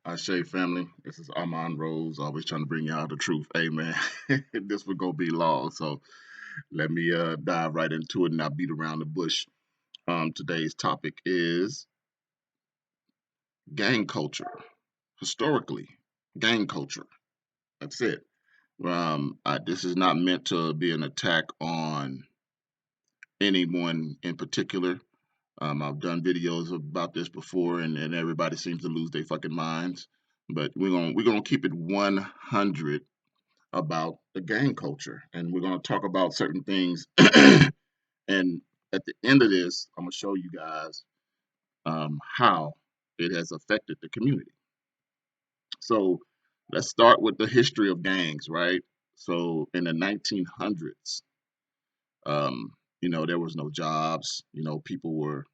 Ashe family, this is Armand Rose, always trying to bring y'all the truth. Hey man, this would go be long, so let me dive right into it and not beat around the bush. Today's topic is gang culture. Historically, gang culture. That's it. This is not meant to be an attack on anyone in particular. I've done videos about this before, and everybody seems to lose their fucking minds. But we're gonna keep it 100 about the gang culture, and we're going to talk about certain things. And at the end of this, I'm going to show you guys how it has affected the community. So let's start with the history of gangs, right? So in the 1900s, there was no jobs. People were,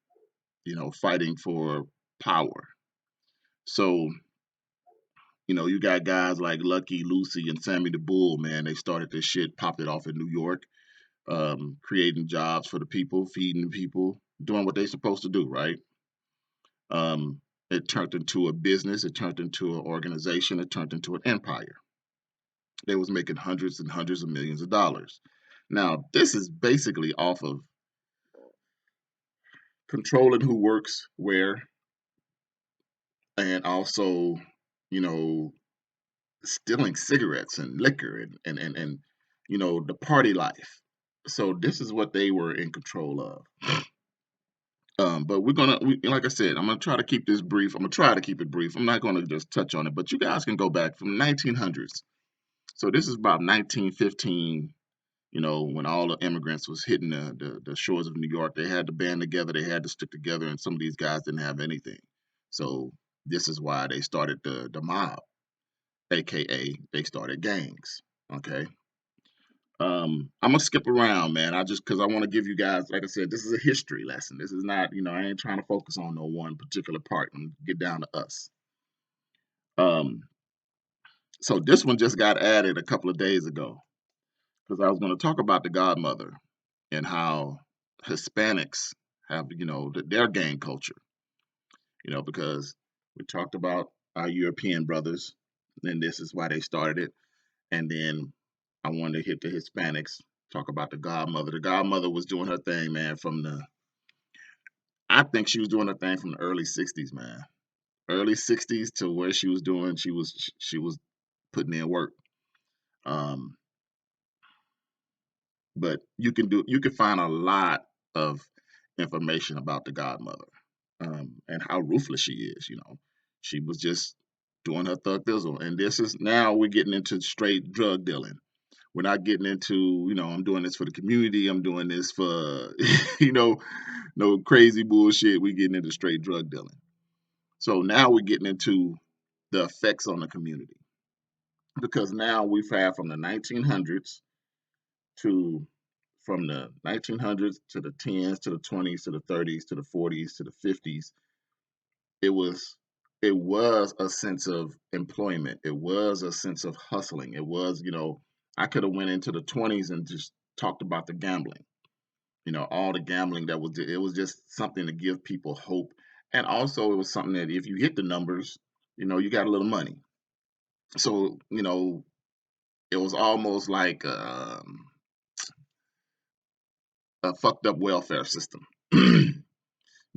fighting for power. So, you got guys like Lucky Lucy and Sammy the Bull, man. They started this shit, popped it off in New York, creating jobs for the people, feeding the people, doing what they're supposed to do, right? It turned into a business, it turned into an organization, it turned into an empire. They was making hundreds and hundreds of millions of dollars. Now, this is basically off of controlling who works where, and also, you know, stealing cigarettes and liquor and the party life. So this is what they were in control of. But like I said, I'm gonna try to keep this brief. I'm gonna try to keep it brief. I'm not gonna just touch on it, but you guys can go back from the 1900s. So this is about 1915. When all the immigrants was hitting the shores of New York, they had to band together. They had to stick together, and some of these guys didn't have anything. So this is why they started the mob, aka they started gangs. Okay. I'm gonna skip around, man. I just because I want to give you guys, like I said, this is a history lesson. This is not, I ain't trying to focus on no one particular part. I'm get down to us. Um, so this one just got added a couple of days ago because I was going to talk about the Godmother and how Hispanics have, their gang culture. Because we talked about our European brothers, and this is why they started it. And then I wanted to hit the Hispanics, talk about the Godmother. The Godmother was doing her thing, man, I think she was doing her thing from the early 60s, man. Early 60s to where she was doing, she was putting in work. Um, but you can find a lot of information about the Godmother, and how ruthless she is. She was just doing her thug thizzle, and this is now we're getting into straight drug dealing. We're not getting into, I'm doing this for the community. I'm doing this for, you know, no crazy bullshit. We're getting into straight drug dealing. So now we're getting into the effects on the community because now we've had from the 1900s to from the 1900s to the 10s to the 20s to the 30s to the 40s to the 50s. It was it was a sense of employment. It was a sense of hustling. It was, I could have went into the 20s and just talked about the gambling. All the gambling that was it was just something to give people hope. And also it was something that if you hit the numbers, you got a little money. So, it was almost like a fucked up welfare system.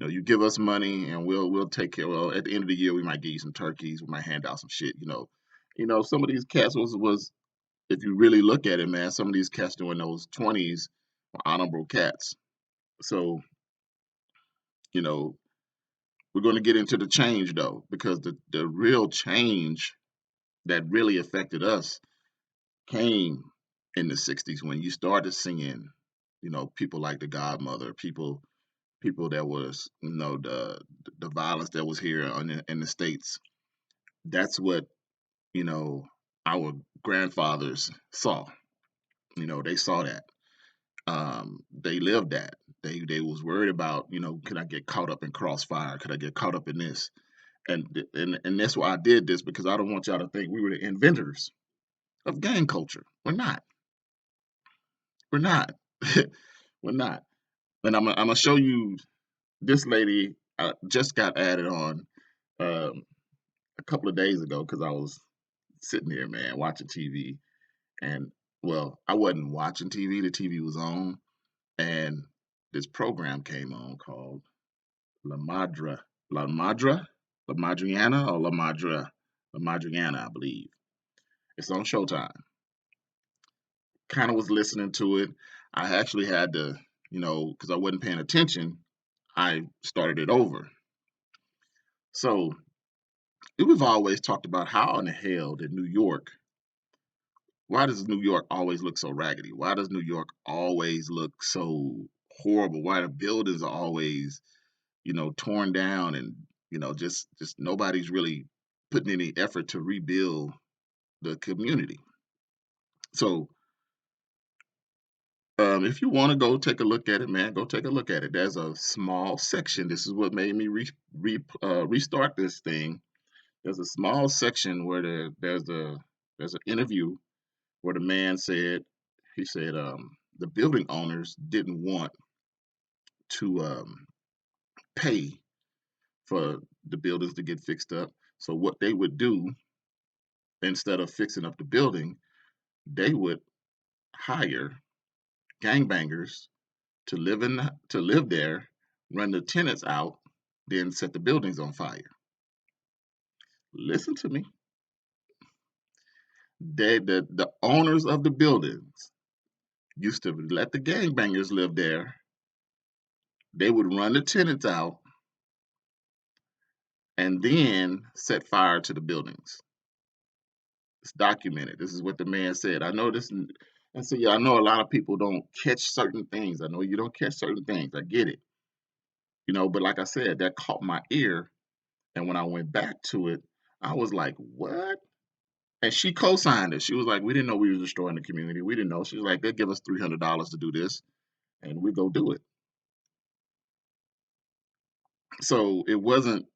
You give us money and we'll take care. Well, at the end of the year, we might give you some turkeys. We might hand out some shit. Some of these cats was if you really look at it, man, some of these cats during those 20s were honorable cats. So, you know, we're going to get into the change though, because the real change that really affected us came in the 60s when you started seeing, people like the Godmother, people that was, the violence that was here in the states. That's what, you know our grandfathers saw. They saw that. They lived that. They was worried about, could I get caught up in crossfire? Could I get caught up in this? And that's why I did this, because I don't want y'all to think we were the inventors of gang culture. We're not. We're not. We're not. And I'm gonna show you this lady just got added on. Um, a couple of days ago because I was sitting here, man, watching TV, and well, I wasn't watching TV. The TV was on, and this program came on called La Madra, La Madra, La Madriana, or La Madriana, I believe. It's on Showtime. Kind of was listening to it. I actually had to, because I wasn't paying attention, I started it over. So we've always talked about how in the hell did New York, why does New York always look so raggedy? Why does New York always look so horrible? Why the buildings are always, torn down and, just nobody's really putting any effort to rebuild the community. So if you want to go take a look at it, man, go take a look at it. There's a small section. This is what made me restart this thing. There's a small section where there's an interview where the man said he said the building owners didn't want to pay for the buildings to get fixed up. So what they would do instead of fixing up the building, they would hire gangbangers to live there, run the tenants out, then set the buildings on fire. Listen to me. The owners of the buildings used to let the gangbangers live there. They would run the tenants out and then set fire to the buildings. It's documented. This is what the man said. I know this, and so yeah, I know a lot of people don't catch certain things. I know you don't catch certain things. I get it, but like I said, that caught my ear, and when I went back to it, I was like, "What?" And she co-signed it. She was like, "We didn't know we were destroying the community. We didn't know." She was like, "They'll give us $300 to do this, and we go do it." So it wasn't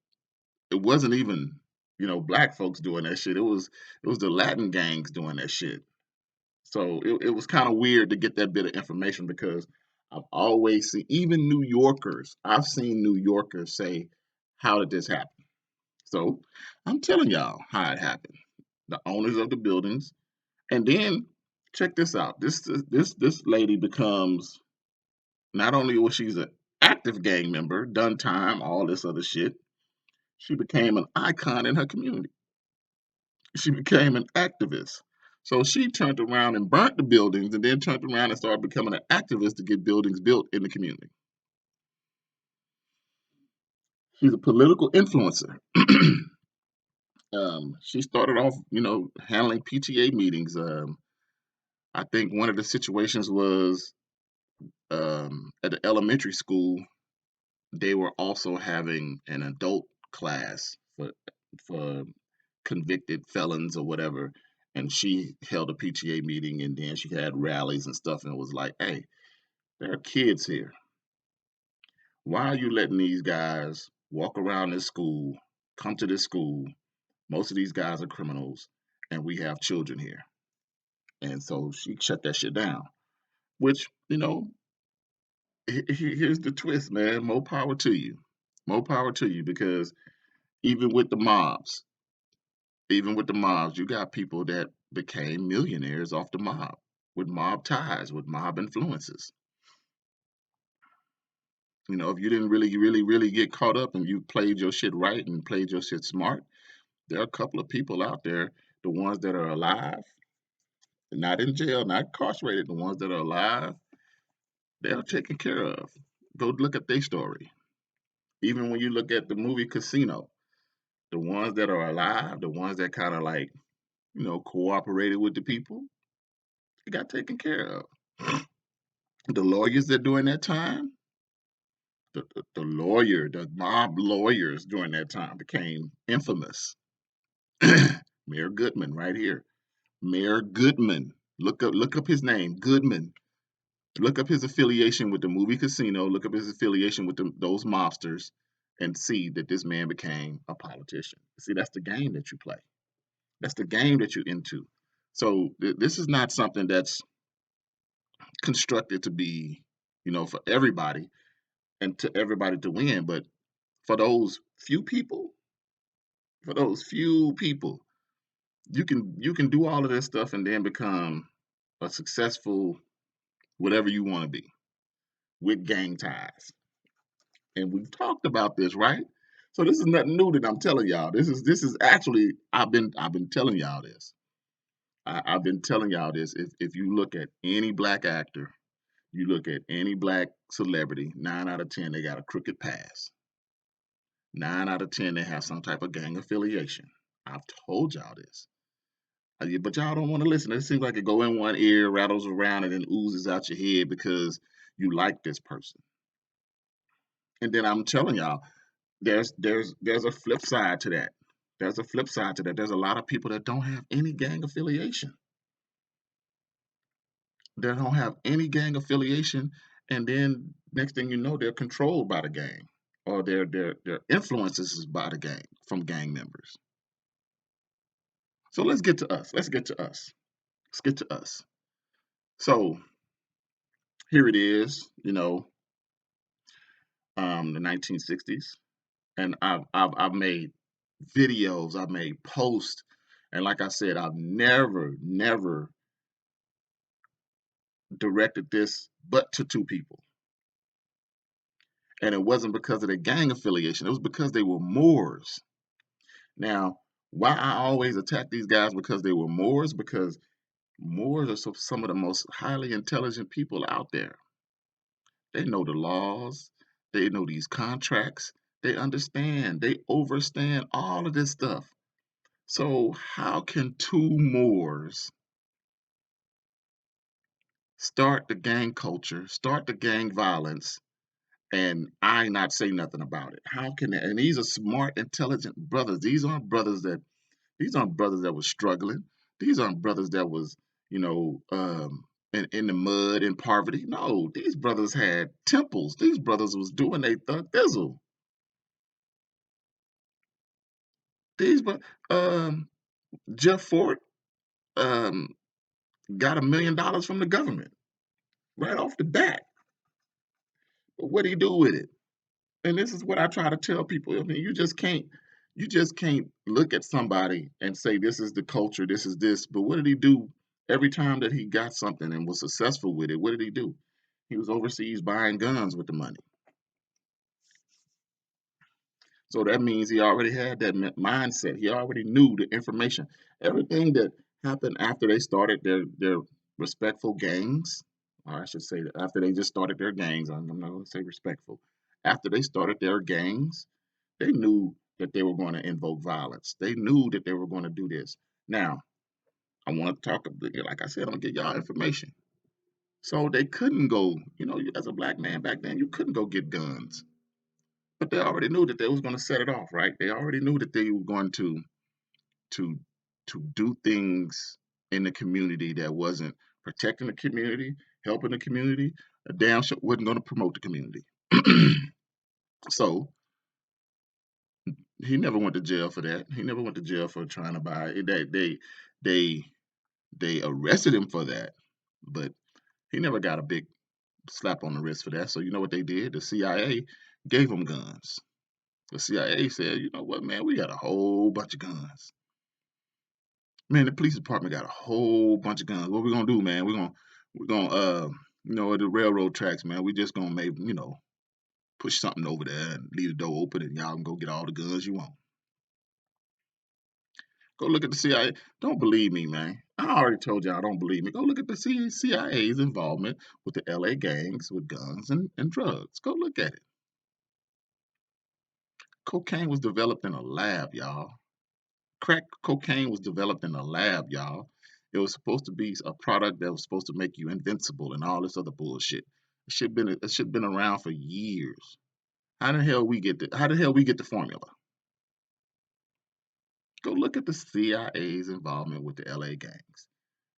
even black folks doing that shit. It was the Latin gangs doing that shit. So it was kind of weird to get that bit of information because I've always seen, even New Yorkers, I've seen New Yorkers say, "How did this happen?" So I'm telling y'all how it happened. The owners of the buildings, and then check this out. This lady becomes, not only was she's an active gang member, done time, all this other shit, she became an icon in her community. She became an activist. So she turned around and burnt the buildings and then turned around and started becoming an activist to get buildings built in the community. She's a political influencer. She started off, handling PTA meetings. I think one of the situations was at the elementary school, they were also having an adult class for convicted felons or whatever. And she held a PTA meeting and then she had rallies and stuff and it was like, "Hey, there are kids here. Why are you letting these guys walk around this school, come to this school? Most of these guys are criminals, and we have children here." And so she shut that shit down. Which, here's the twist, man. More power to you. More power to you because even with the mobs, even with the mobs, you got people that became millionaires off the mob with mob ties, with mob influences. If you didn't really, really, really get caught up and you played your shit right and played your shit smart, there are a couple of people out there, the ones that are alive, not in jail, not incarcerated, the ones that are alive, they are taken care of. Go look at their story. Even when you look at the movie Casino, the ones that are alive, the ones that kind of like, cooperated with the people, they got taken care of. The lawyers that during that time, the mob lawyers during that time became infamous. Mayor Goodman, right here. Mayor Goodman. Look up his name, Goodman. Look up his affiliation with the movie Casino. Look up his affiliation with those mobsters, and see that this man became a politician. See, that's the game that you play. That's the game that you're into. So this is not something that's constructed to be, for everybody and to everybody to win, but for those few people, For those few people, you can do all of this stuff and then become a successful whatever you want to be with gang ties. And we've talked about this, right? So this is nothing new that I'm telling y'all. This is actually I've been telling y'all this. I've been telling y'all this. If you look at any black actor, you look at any black celebrity, 9 out of 10 they got a crooked past. 9 out of 10 they have some type of gang affiliation. I've told y'all this. But y'all don't want to listen. It seems like it go in one ear, rattles around, and then oozes out your head because you like this person. And then I'm telling y'all, there's a flip side to that. There's a flip side to that. There's a lot of people that don't have any gang affiliation. They don't have any gang affiliation, and then next thing you know, they're controlled by the gang, or their influences is by the gang from gang members. So let's get to us. Let's get to us. Let's get to us. So here it is. The 1960s, and I've made videos, I've made posts, and like I said, I've never directed this but to two people. And it wasn't because of their gang affiliation, it was because they were Moors. Now, why I always attack these guys because they were Moors, because Moors are some of the most highly intelligent people out there. They know the laws, they know these contracts, they understand, they overstand all of this stuff. So, how can two Moors start the gang culture, start the gang violence, and I not say nothing about it? How can that? And these are smart, intelligent brothers. These aren't brothers that was struggling. These aren't brothers that was, in the mud in poverty. No, these brothers had temples. These brothers was doing a thug thizzle. These, Jeff Ford, um, got $1 million from the government right off the bat. But what do you do with it? And this is what I try to tell people. I mean, you just can't look at somebody and say this is the culture, this is this. But what did he do every time that he got something and was successful with it? What did he do? He was overseas buying guns with the money. So that means he already had that mindset. He already knew the information. Everything that happened after they started their respectful gangs, or I should say that after they just started their gangs, I'm not going to say respectful. After they started their gangs, they knew that they were going to invoke violence. They knew that they were going to do this. Now, I want to talk, like I said, I'm going to get y'all information. So they couldn't go, as a black man back then, you couldn't go get guns. But they already knew that they was going to set it off, right? They already knew that they were going to to do things in the community that wasn't protecting the community, helping the community. A damn sure wasn't going to promote the community. So he never went to jail for that. He never went to jail for trying to buy it. They they arrested him for that, but he never got a big slap on the wrist for that. So you know what they did? The CIA gave him guns. The CIA said, you know what, man, we got a whole bunch of guns. Man, the police department got a whole bunch of guns. What we gonna do, man? We're gonna at the railroad tracks, man. We just gonna maybe, push something over there and leave the door open, and y'all can go get all the guns you want. Go look at the CIA. Don't believe me, man. I already told y'all don't believe me. Go look at the CIA's involvement with the LA gangs with guns and drugs. Go look at it. Cocaine was developed in a lab, y'all. Crack cocaine was developed in a lab, y'all. It was supposed to be a product that was supposed to make you invincible and all this other bullshit. It should been around for years. How the hell we get the formula? Go look at the CIA's involvement with the LA gangs.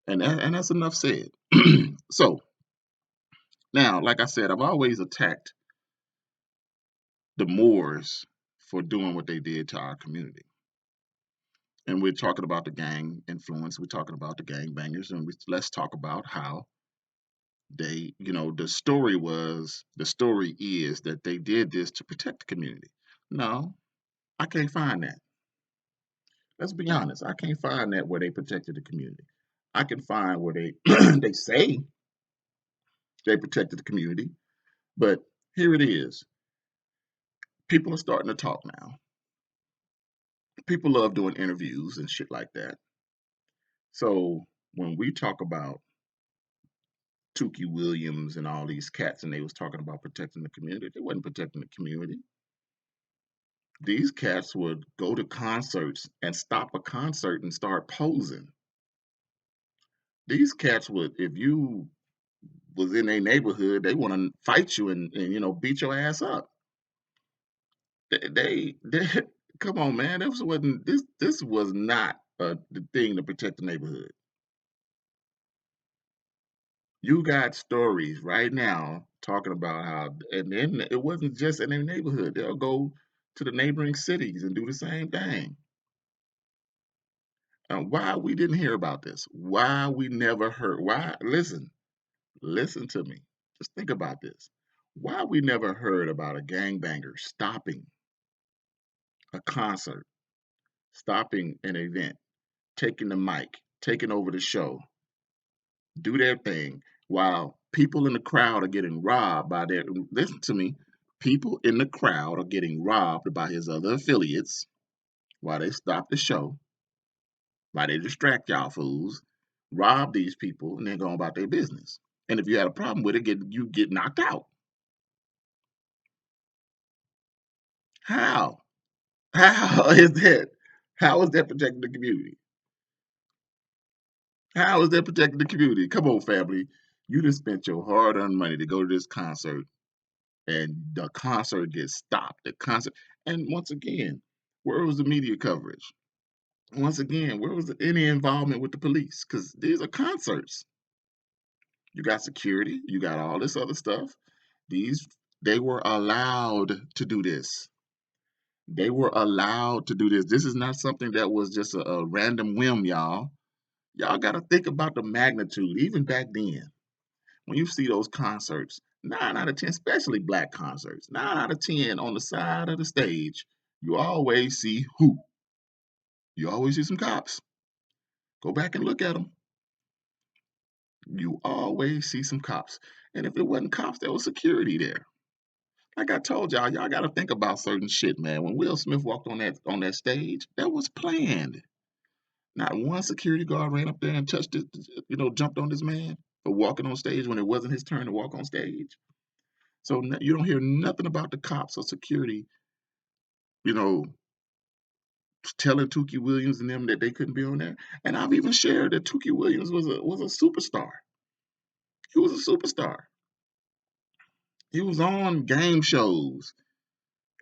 And that's enough said. So now, like I said, I've always attacked the Moors for doing what they did to our community. And we're talking about the gang influence. We're talking about the gang bangers, and let's talk about how the story is that they did this to protect the community. No, I can't find that. Let's be honest. I can't find that where they protected the community. I can find where they they say they protected the community, but here it is. People are starting to talk now. People love doing interviews and shit like that. So when we talk about Tukey Williams and all these cats, and they was talking about protecting the community, they wasn't protecting the community. These cats would go to concerts and stop a concert and start posing. These cats would, if you was in a neighborhood, they want to fight you and beat your ass up. They come on, man. This was not the thing to protect the neighborhood. You got stories right now talking about how, and then it wasn't just in their neighborhood. They'll go to the neighboring cities and do the same thing. Why we didn't hear about this? Why we never heard? Why? Listen to me. Just think about this. Why we never heard about a gangbanger stopping a concert, stopping an event, taking the mic, taking over the show, do their thing while people in the crowd are getting robbed by their, listen to me, people in the crowd are getting robbed by his other affiliates while they stop the show, while they distract y'all fools, rob these people, and then go about their business. And if you had a problem with it, you get knocked out. How? How is that? How is that protecting the community? How is that protecting the community? Come on, family. You just spent your hard-earned money to go to this concert, and the concert gets stopped. The concert, and once again, where was the media coverage? Once again, where was any involvement with the police? Because these are concerts. You got security, you got all this other stuff. These they were allowed to do this. They were allowed to do this. This is not something that was just a random whim, y'all. Y'all got to think about the magnitude, even back then. When you see those concerts, 9 out of 10, especially black concerts, 9 out of 10 on the side of the stage, you always see who? You always see some cops. Go back and look at them. You always see some cops. And if it wasn't cops, there was security there. Like I told y'all got to think about certain shit, man. When Will Smith walked on that stage, that was planned. Not one security guard ran up there and touched it, jumped on this man for walking on stage when it wasn't his turn to walk on stage. So you don't hear nothing about the cops or security, you know, telling Tukey Williams and them that they couldn't be on there. And I've even shared that Tukey Williams was a superstar. He was a superstar. He was on game shows,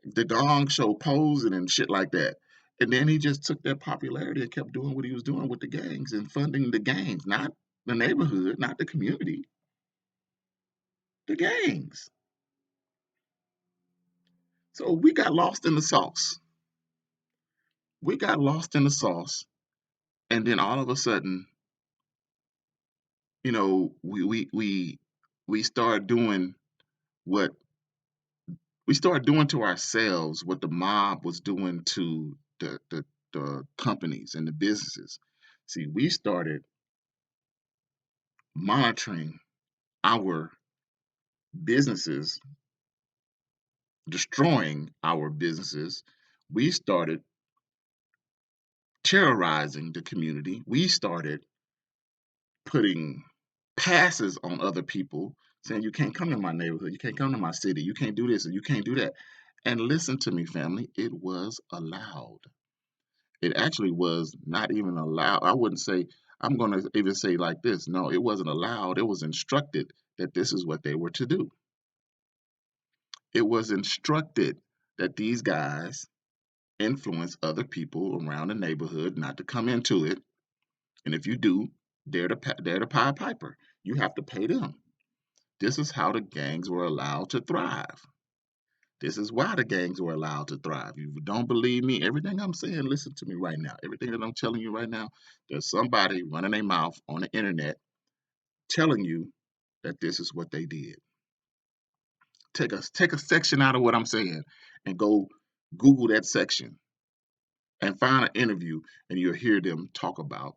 the Gong Show, posing and shit like that. And then he just took that popularity and kept doing what he was doing with the gangs and funding the gangs, not the neighborhood, not the community, the gangs. So we got lost in the sauce. We got lost in the sauce, and then all of a sudden, we start doing what we start doing to ourselves what the mob was doing to the companies and the businesses. See, we started monitoring our businesses, destroying our businesses. We started terrorizing the community. We started putting passes on other people saying you can't come to my neighborhood, you can't come to my city, you can't do this and you can't do that. And listen to me, family, it was allowed. It actually was not even allowed. I wouldn't say, I'm going to even say like this. No, it wasn't allowed. It was instructed that this is what they were to do. It was instructed that these guys influence other people around the neighborhood not to come into it. And if you do, they're the Pied Piper. You have to pay them. This is how the gangs were allowed to thrive. This is why the gangs were allowed to thrive. If you don't believe me, everything I'm saying, listen to me right now. Everything that I'm telling you right now, there's somebody running their mouth on the internet telling you that this is what they did. Take a section out of what I'm saying and go Google that section. and find an interview, and you'll hear them talk about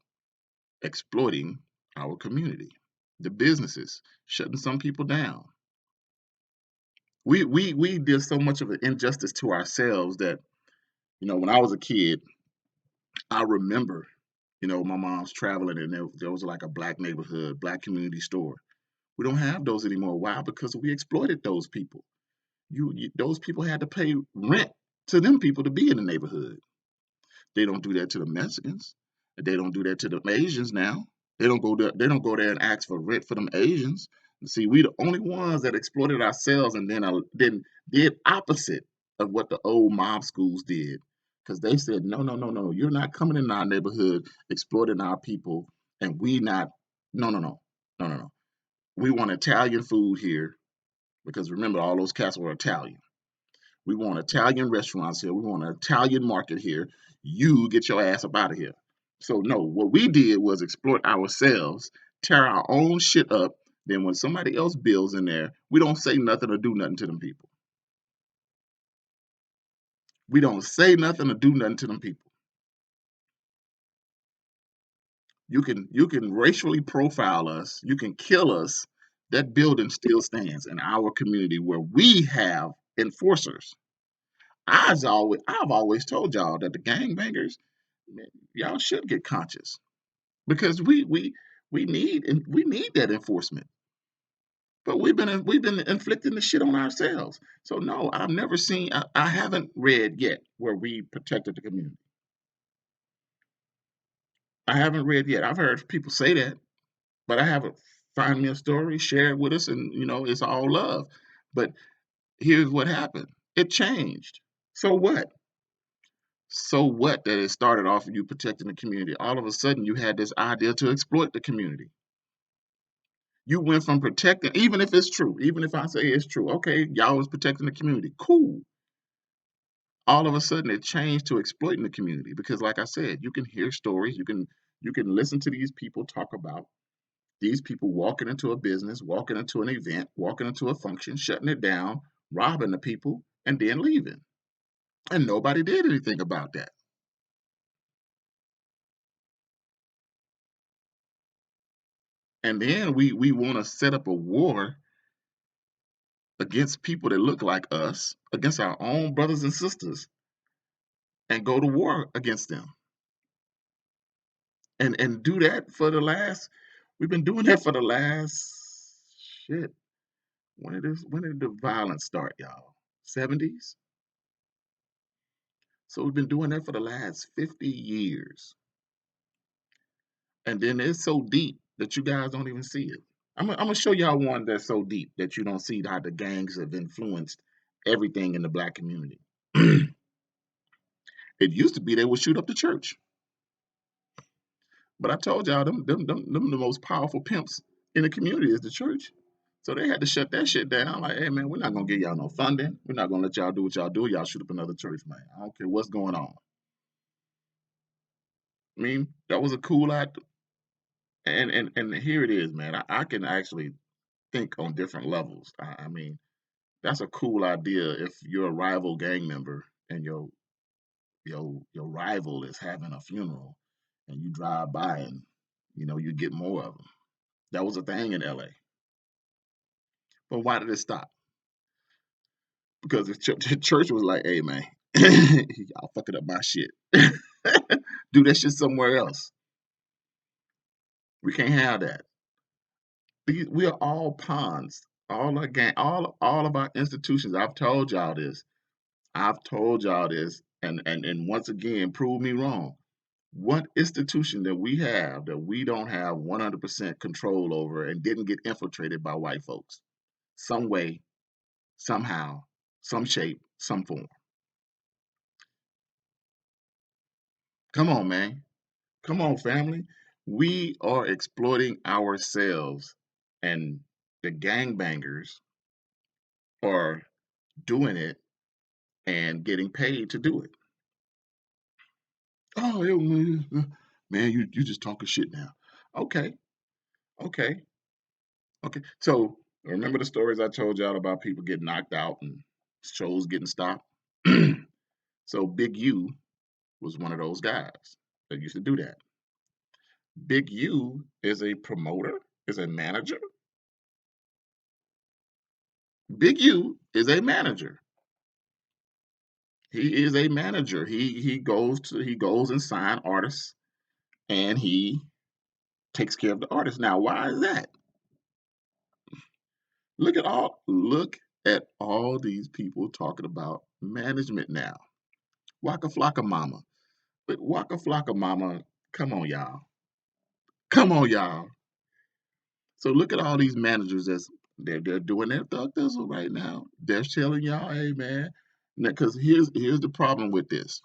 exploiting our community, the businesses, shutting some people down. We did so much of an injustice to ourselves that, when I was a kid, I remember, my mom's traveling, and there was like a black neighborhood, black community store. We don't have those anymore. Why? Because we exploited those people. Those people had to pay rent to them people to be in the neighborhood. They don't do that to the Mexicans. They don't do that to the Asians now. They don't go there and ask for rent for them Asians. See, we the only ones that exploited ourselves, and then did opposite of what the old mob schools did. Because they said, no, no, no, no, you're not coming in our neighborhood exploiting our people, and we not, no, no, no, no, no, no. We want Italian food here, because remember, all those cats were Italian. We want Italian restaurants here. We want an Italian market here. You get your ass up out of here. So no, what we did was exploit ourselves, tear our own shit up. Then when somebody else builds in there, we don't say nothing or do nothing to them people. We don't say nothing or do nothing to them people. You can racially profile us. You can kill us. That building still stands in our community where we have enforcers. I've always told y'all that the gangbangers, man, y'all should get conscious, because we need that enforcement. But we've been inflicting the shit on ourselves. So no, I haven't read yet where we protected the community. I haven't read yet. I've heard people say that, but I haven't. Find me a story, share it with us, and it's all love. But here's what happened. It changed. So what? So what that it started off of you protecting the community? All of a sudden, you had this idea to exploit the community. You went from protecting, even if it's true, even if I say it's true, okay, y'all was protecting the community, cool. All of a sudden, it changed to exploiting the community because, like I said, you can hear stories, you can listen to these people talk about these people walking into a business, walking into an event, walking into a function, shutting it down, robbing the people, and then leaving, and nobody did anything about that. And then we want to set up a war against people that look like us, against our own brothers and sisters, and go to war against them. And do that for the last we've been doing that for the last shit. When did the violence start, y'all? 70s? So we've been doing that for the last 50 years. And then it's so deep that you guys don't even see it. I'm gonna show y'all one that's so deep that you don't see how the gangs have influenced everything in the black community. It used to be they would shoot up the church. But I told y'all them the most powerful pimps in the community is the church. So they had to shut that shit down. Like, hey man, we're not gonna give y'all no funding. We're not gonna let y'all do what y'all do. Y'all shoot up another church, man. I don't care what's going on. I mean, that was a cool idea. And here it is, man. I can actually think on different levels. I mean, that's a cool idea if you're a rival gang member and your rival is having a funeral and you drive by and you get more of them. That was a thing in LA. But why did it stop? Because the church was like, "Hey, man, y'all fucking up my shit. Do that shit somewhere else. We can't have that. We are all pawns. All our gang, all of our institutions. I've told y'all this. I've told y'all this, and once again, prove me wrong. What institution that we have that we don't have 100% control over and didn't get infiltrated by white folks? Some way, somehow, some shape, some form. Come on, man. Come on, family. We are exploiting ourselves, and the gangbangers are doing it and getting paid to do it. Oh, yeah, man, you just talking shit now. Okay, okay, okay. So remember the stories I told y'all about people getting knocked out and shows getting stopped. So Big U was one of those guys that used to do that. Big U is a promoter, is a manager. Big U is a manager. He is a manager. He goes and sign artists, and he takes care of the artists. Now, why is that? Look at all these people talking about management now. Waka Flocka Mama. But Waka Flocka Mama, come on, y'all. Come on, y'all. So look at all these managers that's they're doing their thug thizzle right now. They're telling y'all, hey man, because here's the problem with this,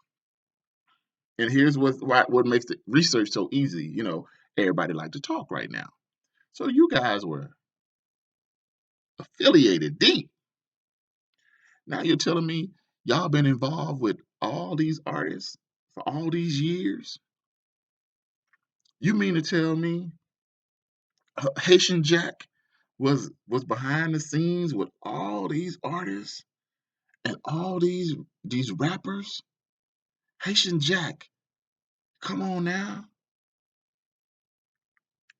and here's what makes the research so easy. Everybody like to talk right now. So you guys were affiliated deep. Now you're telling me y'all been involved with all these artists for all these years. You mean to tell me Haitian Jack was behind the scenes with all these artists and all these rappers? Haitian Jack, come on now.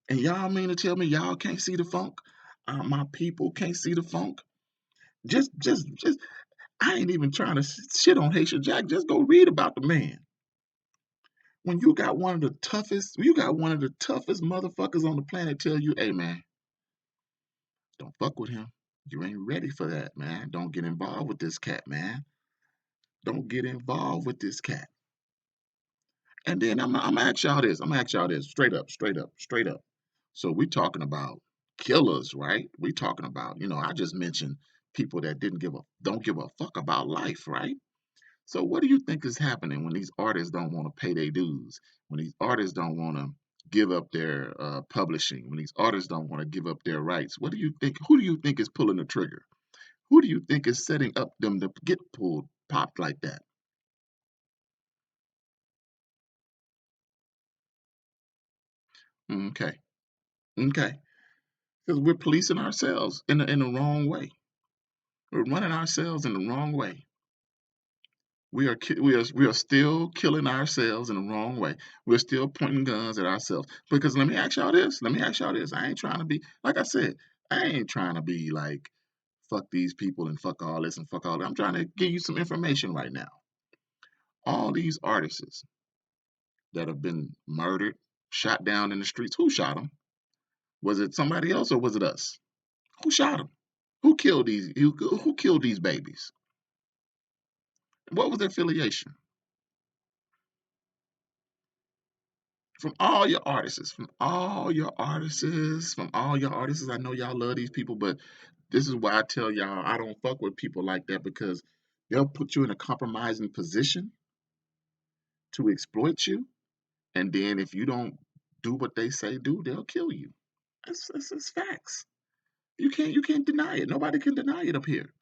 And y'all mean to tell me y'all can't see the funk? My people can't see the funk? Just, I ain't even trying to shit on Haitian Jack. Just go read about the man. When you got one of the toughest motherfuckers on the planet tell you, hey man, don't fuck with him. You ain't ready for that, man. Don't get involved with this cat, man. Don't get involved with this cat. And then I'm gonna ask y'all this. I'm gonna ask y'all this straight up, straight up, straight up. So we talking about killers, right? We talking about, I just mentioned people that don't give a fuck about life, right? So what do you think is happening when these artists don't want to pay their dues? When these artists don't want to give up their publishing? When these artists don't want to give up their rights? What do you think? Who do you think is pulling the trigger? Who do you think is setting up them to get popped like that? Okay, okay, because we're policing ourselves in the wrong way. We're running ourselves in the wrong way. We are still killing ourselves in the wrong way. We're still pointing guns at ourselves. Because let me ask y'all this. Let me ask y'all this. I ain't trying to be like I said. I ain't trying to be like fuck these people and fuck all this and fuck all that. I'm trying to give you some information right now. All these artists that have been murdered, shot down in the streets. Who shot them? Was it somebody else or was it us? Who shot them? Who killed these babies? What was their affiliation? From all your artists, from all your artists, from all your artists. I know y'all love these people, but this is why I tell y'all I don't fuck with people like that because they'll put you in a compromising position to exploit you, and then if you don't do what they say do, they'll kill you. That's facts. You can't deny it. Nobody can deny it up here.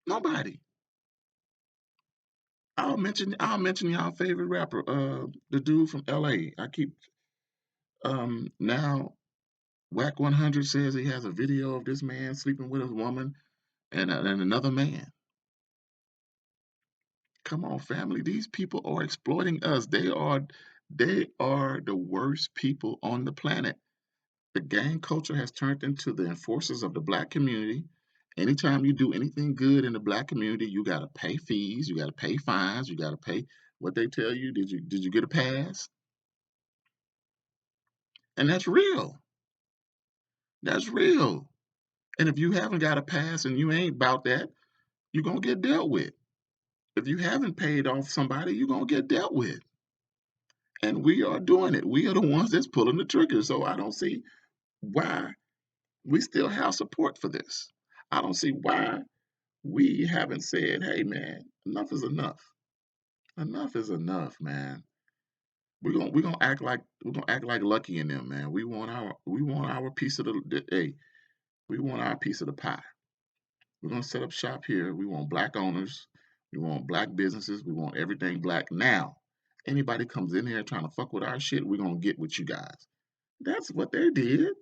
Nobody. I'll mention y'all favorite rapper, the dude from LA. I keep now Whack 100 says he has a video of this man sleeping with a woman and another man. Come on, family. These people are exploiting us. They are the worst people on the planet. The gang culture has turned into the enforcers of the black community. Anytime you do anything good in the black community, you gotta pay fees, you gotta pay fines, you gotta pay what they tell you. Did you get a pass? And that's real. That's real. And if you haven't got a pass and you ain't about that, you're gonna get dealt with. If you haven't paid off somebody, you're gonna get dealt with. And we are doing it. We are the ones that's pulling the trigger. So I don't see why we still have support for this. I don't see why we haven't said, hey man, enough is enough. Enough is enough, man. We're gonna act like Lucky in them, man. We want our piece of hey, we want our piece of the pie. We're gonna set up shop here. We want black owners. We want black businesses. We want everything black. Now, anybody comes in here trying to fuck with our shit, we're gonna get with you guys. That's what they did.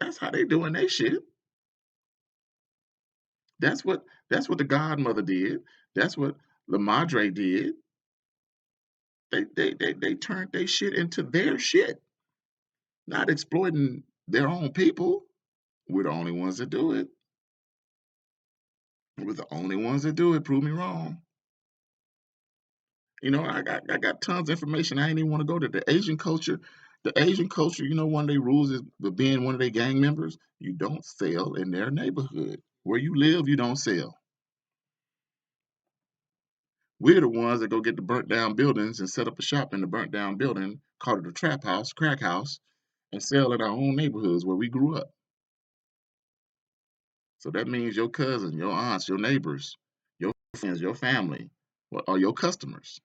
That's how they doing their shit. That's what the Godmother did. That's what La Madre did. They turned their shit into their shit, not exploiting their own people. We're the only ones that do it. We're the only ones that do it. Prove me wrong. I got tons of information. I ain't even want to go to the Asian culture. The Asian culture, one of their rules is being one of their gang members, you don't sell in their neighborhood. Where you live, you don't sell. We're the ones that go get the burnt down buildings and set up a shop in the burnt down building, call it a trap house, crack house, and sell in our own neighborhoods where we grew up. So that means your cousin, your aunts, your neighbors, your friends, your family, are your customers.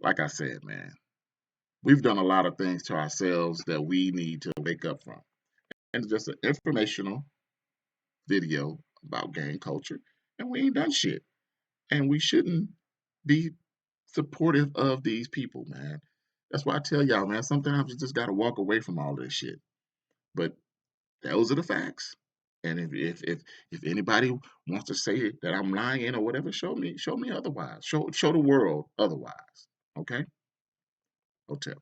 Like I said, man, we've done a lot of things to ourselves that we need to wake up from. And it's just an informational video about gang culture, and we ain't done shit. And we shouldn't be supportive of these people, man. That's why I tell y'all, man, sometimes you just gotta walk away from all this shit. But those are the facts. And if anybody wants to say that I'm lying or whatever, show me otherwise. Show the world otherwise. Okay? Hotel.